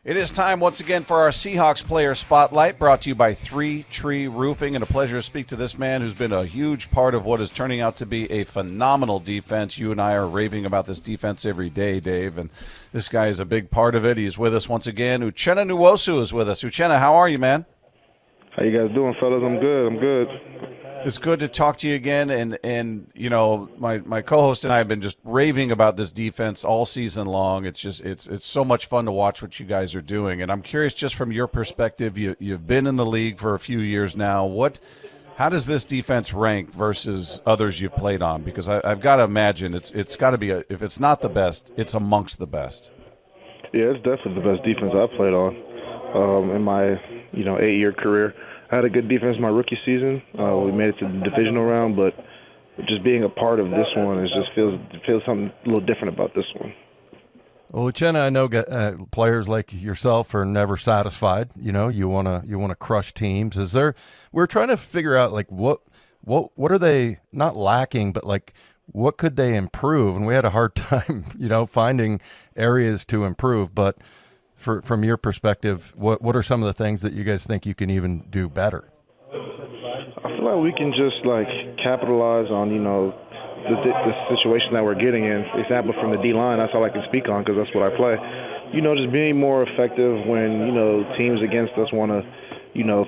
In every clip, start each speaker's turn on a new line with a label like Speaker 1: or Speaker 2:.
Speaker 1: It is time once again for our Seahawks player spotlight, brought to you by 3 Tree Roofing, and a pleasure to speak to this man who's been a huge part of what is turning out to be a phenomenal defense. You and I are raving about this defense every day, Dave, and this guy is a big part of it. He's with us once again. Uchenna Nwosu is with us. Uchenna, how are you, man?
Speaker 2: How you guys doing, fellas? I'm good.
Speaker 1: It's good to talk to you again, and you know, my co-host and I have been just raving about this defense all season long. It's just it's so much fun to watch what you guys are doing, and I'm curious, just from your perspective, you've been in the league for a few years now. How does this defense rank versus others you've played on? Because I've got to imagine it's got to be if it's not the best, it's amongst the best.
Speaker 2: Yeah, it's definitely the best defense I've played on in my 8-year career. I had a good defense my rookie season. We made it to the divisional round, but just being a part of this one feels something a little different about this one.
Speaker 3: Well, Uchenna, I know players like yourself are never satisfied. You know, you wanna crush teams. We're trying to figure out like what are they not lacking, but like what could they improve? And we had a hard time, finding areas to improve, but. From your perspective, what are some of the things that you guys think you can even do better?
Speaker 2: I feel like we can just capitalize on the situation that we're getting in. For example, from the D line, that's all I can speak on because that's what I play. Just being more effective when teams against us want to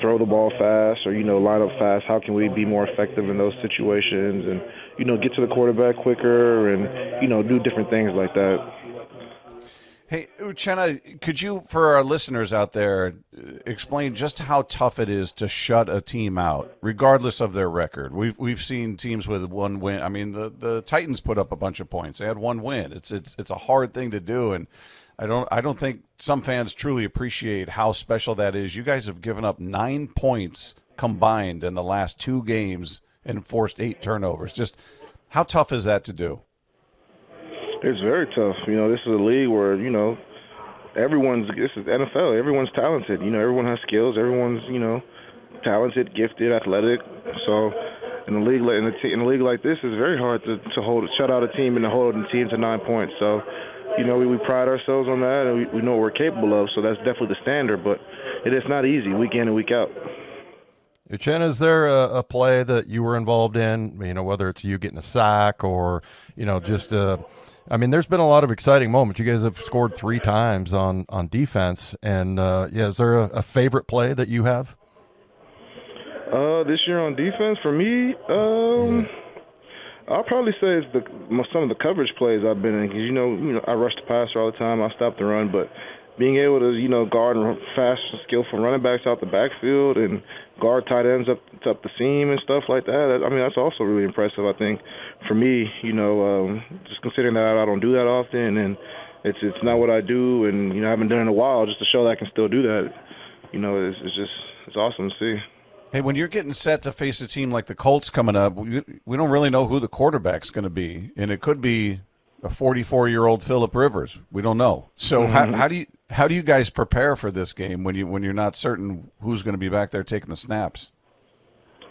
Speaker 2: throw the ball fast or line up fast. How can we be more effective in those situations and get to the quarterback quicker and do different things like that.
Speaker 1: Hey, Uchenna, could you, for our listeners out there, explain just how tough it is to shut a team out, regardless of their record? We've seen teams with one win. I mean, the Titans put up a bunch of points. They had one win. It's a hard thing to do, and I don't think some fans truly appreciate how special that is. You guys have given up 9 points combined in the last 2 games and forced 8 turnovers. Just how tough is that to do?
Speaker 2: It's very tough. This is a league where, this is NFL. Everyone's talented. Everyone has skills. Everyone's, talented, gifted, athletic. So in a league like this, it's very hard to shut out a team and to hold a team to 9 points. So, we pride ourselves on that, and we know what we're capable of. So that's definitely the standard. But it is not easy week in and week out.
Speaker 3: Uchenna, is there a play that you were involved in, whether it's you getting a sack or, just there's been a lot of exciting moments. You guys have scored 3 times on defense. And, is there a favorite play that you have?
Speaker 2: This year on defense, for me, I'll probably say it's some of the coverage plays I've been in. Because, I rush the passer all the time. I stop the run. But being able to, guard and fast, skillful running backs out the backfield and guard tight ends up the seam and stuff like that. That's also really impressive, I think, for me, just considering that I don't do that often and it's not what I do and, I haven't done it in a while, just to show that I can still do that. It's awesome to see.
Speaker 1: Hey, when you're getting set to face a team like the Colts coming up, we don't really know who the quarterback's going to be, and it could be a 44-year-old Phillip Rivers. We don't know. So how do you guys prepare for this game when you're not certain who's going to be back there taking the snaps?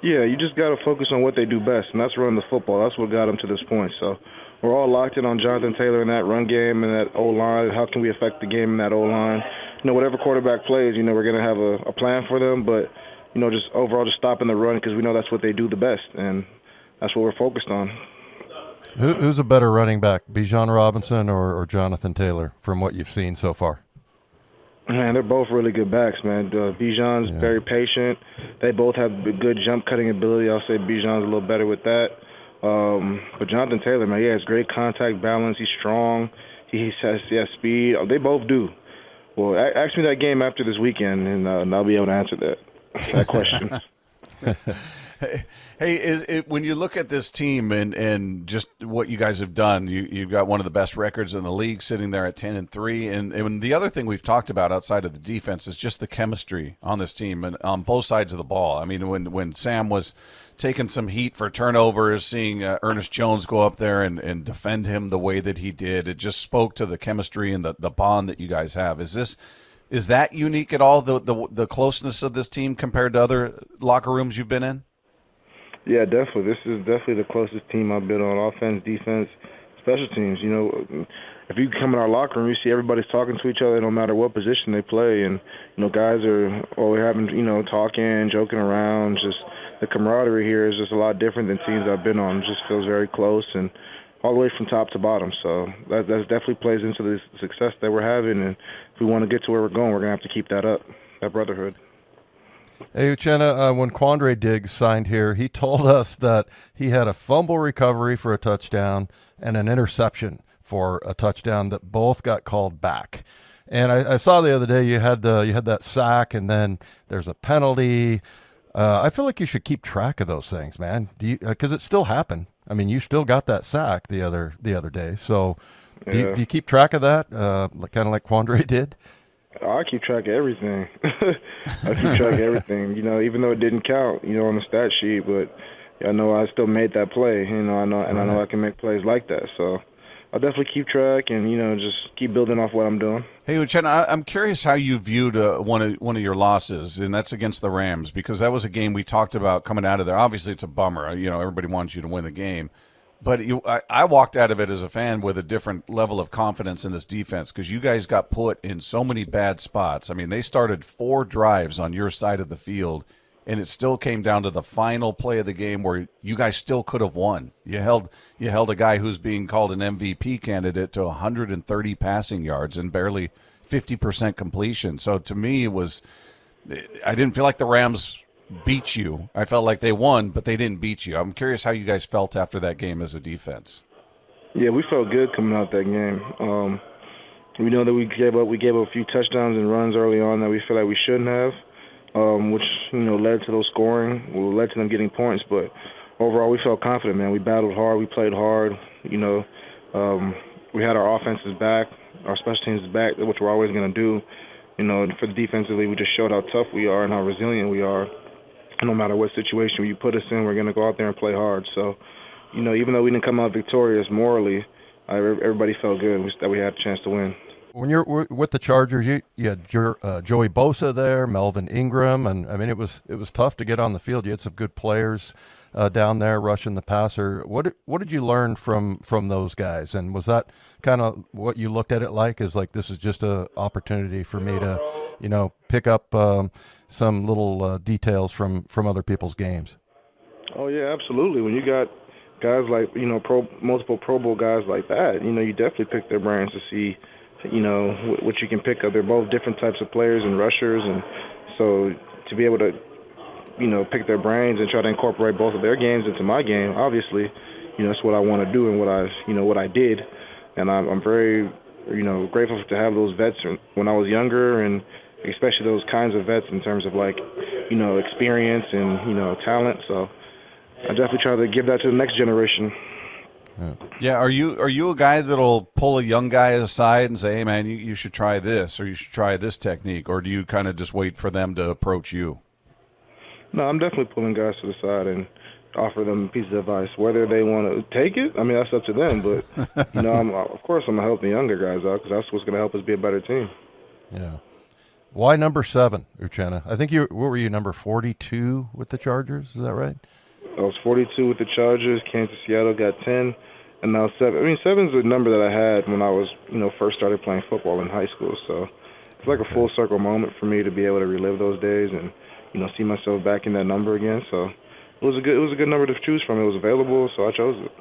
Speaker 2: Yeah, you just got to focus on what they do best, and that's run the football. That's what got them to this point. So we're all locked in on Jonathan Taylor in that run game and that O-line. How can we affect the game in that O-line? Whatever quarterback plays, we're going to have a plan for them, but just overall just stopping the run because we know that's what they do the best, and that's what we're focused on.
Speaker 3: Who's a better running back, Bijon Robinson or Jonathan Taylor, from what you've seen so far?
Speaker 2: Man, they're both really good backs, man. Bijon's very patient. They both have good jump cutting ability. I'll say Bijon's a little better with that. But Jonathan Taylor, man, he has great contact balance. He's strong. He has speed. They both do. Well, ask me that game after this weekend, and I'll be able to answer that question.
Speaker 1: Hey, when you look at this team and just what you guys have done, you've got one of the best records in the league, sitting there at 10-3. And the other thing we've talked about outside of the defense is just the chemistry on this team and on both sides of the ball. I mean, when Sam was taking some heat for turnovers, seeing Ernest Jones go up there and defend him the way that he did, it just spoke to the chemistry and the bond that you guys have. Is that unique at all, the closeness of this team compared to other locker rooms you've been in?
Speaker 2: Yeah, definitely. This is definitely the closest team I've been on, offense, defense, special teams. if you come in our locker room, you see everybody's talking to each other no matter what position they play. And, guys are always having, talking, joking around. Just the camaraderie here is just a lot different than teams I've been on. It just feels very close and all the way from top to bottom. So that definitely plays into the success that we're having. And if we want to get to where we're going, we're going to have to keep that up, that brotherhood.
Speaker 3: Hey, Uchenna, when Quandre Diggs signed here, he told us that he had a fumble recovery for a touchdown and an interception for a touchdown that both got called back. And I saw the other day you had that sack, and then there's a penalty. I feel like you should keep track of those things, man. Because it still happened. I mean, you still got that sack the other day. So do you keep track of that, kind of like Quandre did?
Speaker 2: I keep track of everything. I keep track of everything. Even though it didn't count, on the stat sheet, but I know I still made that play. I know I can make plays like that. So I'll definitely keep track and just keep building off what I'm doing.
Speaker 1: Hey, Uchenna, I'm curious how you viewed one of your losses, and that's against the Rams, because that was a game we talked about coming out of there. Obviously, it's a bummer. Everybody wants you to win the game. But I walked out of it as a fan with a different level of confidence in this defense, because you guys got put in so many bad spots. I mean, they started 4 drives on your side of the field, and it still came down to the final play of the game where you guys still could have won. You held a guy who's being called an MVP candidate to 130 passing yards and barely 50% completion. So to me, I didn't feel like the Rams beat you. I felt like they won, but they didn't beat you. I'm curious how you guys felt after that game as a defense.
Speaker 2: Yeah, we felt good coming out that game. We know that we gave up a few touchdowns and runs early on that we feel like we shouldn't have, which led to those scoring, led to them getting points. But overall, we felt confident, man. We battled hard, we played hard. We had our offenses back, our special teams back, which we're always going to do. For the defensively, we just showed how tough we are and how resilient we are. No matter what situation you put us in, we're going to go out there and play hard. So, even though we didn't come out victorious morally, everybody felt good that we had a chance to win.
Speaker 3: When you're with the Chargers, you had Joey Bosa there, Melvin Ingram, and I mean it was tough to get on the field. You had some good players down there rushing the passer. What did you learn from those guys? And was that kind of what you looked at it like? Is like, this is just a opportunity for me to pick up some little details from other people's games?
Speaker 2: Oh yeah, absolutely. When you got guys like multiple Pro Bowl guys like that, you definitely pick their brains to see what you can pick up. They're both different types of players and rushers, and so to be able to pick their brains and try to incorporate both of their games into my game, obviously, that's what I want to do and what I did, and I'm very grateful to have those vets when I was younger, and especially those kinds of vets in terms of experience and talent. So I definitely try to give that to the next generation.
Speaker 1: Yeah, are you a guy that'll pull a young guy aside and say, "Hey, man, you should try this, or you should try this technique," or do you kind of just wait for them to approach you?
Speaker 2: No, I'm definitely pulling guys to the side and offer them a piece of advice. Whether they want to take it, I mean, that's up to them. But of course, I'm gonna help the younger guys out because that's what's gonna help us be a better team.
Speaker 3: Yeah. Why number 7, Uchenna? I think what were you, number 42 with the Chargers? Is that right?
Speaker 2: I was 42 with the Chargers. Came to Seattle, got 10, and now 7. I mean, 7's a number that I had when I was, first started playing football in high school. So it's like a full circle moment for me to be able to relive those days and, see myself back in that number again. So it was a good number to choose from. It was available, so I chose it.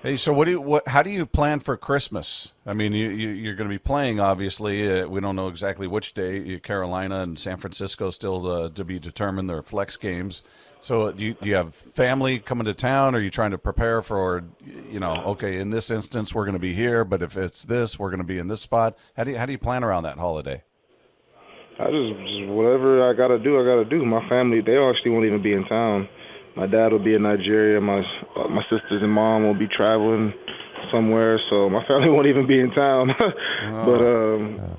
Speaker 1: Hey, so how do you plan for Christmas? I mean, you're going to be playing, obviously. We don't know exactly which day. Carolina and San Francisco still to be determined. They're flex games. So do you have family coming to town? Or are you trying to prepare for, okay, in this instance, we're going to be here, but if it's this, we're going to be in this spot? How do you plan around that holiday?
Speaker 2: I just whatever I got to do. My family, they actually won't even be in town. My dad will be in Nigeria. My sisters and mom will be traveling somewhere, so my family won't even be in town. But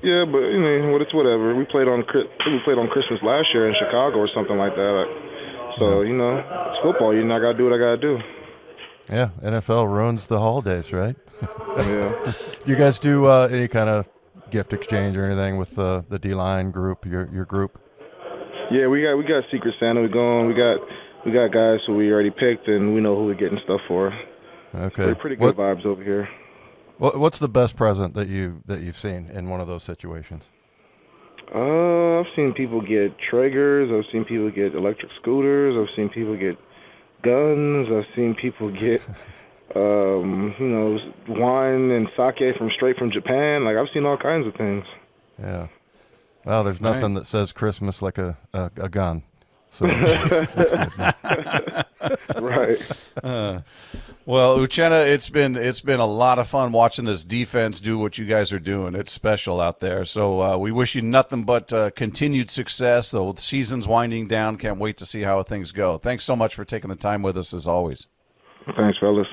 Speaker 2: it's whatever. We played on Christmas last year in Chicago or something like that. So it's football. I gotta do what I gotta do.
Speaker 3: Yeah, NFL ruins the holidays, right?
Speaker 2: Yeah.
Speaker 3: Do you guys do any kind of gift exchange or anything with the D-line group, your group?
Speaker 2: Yeah, we got Secret Santa. We got guys who we already picked, and we know who we're getting stuff for.
Speaker 3: Okay.
Speaker 2: So pretty good vibes over here.
Speaker 3: What's the best present that you've seen in one of those situations?
Speaker 2: I've seen people get Traegers. I've seen people get electric scooters. I've seen people get guns. I've seen people get, wine and sake straight from Japan. Like, I've seen all kinds of things.
Speaker 3: Yeah. Well, there's nothing that says Christmas like a gun. So
Speaker 2: Right.
Speaker 1: Well, Uchenna, it's been a lot of fun watching this defense do what you guys are doing. It's special out there. So we wish you nothing but continued success. The season's winding down. Can't wait to see how things go. Thanks so much for taking the time with us as always.
Speaker 2: Thanks, fellas.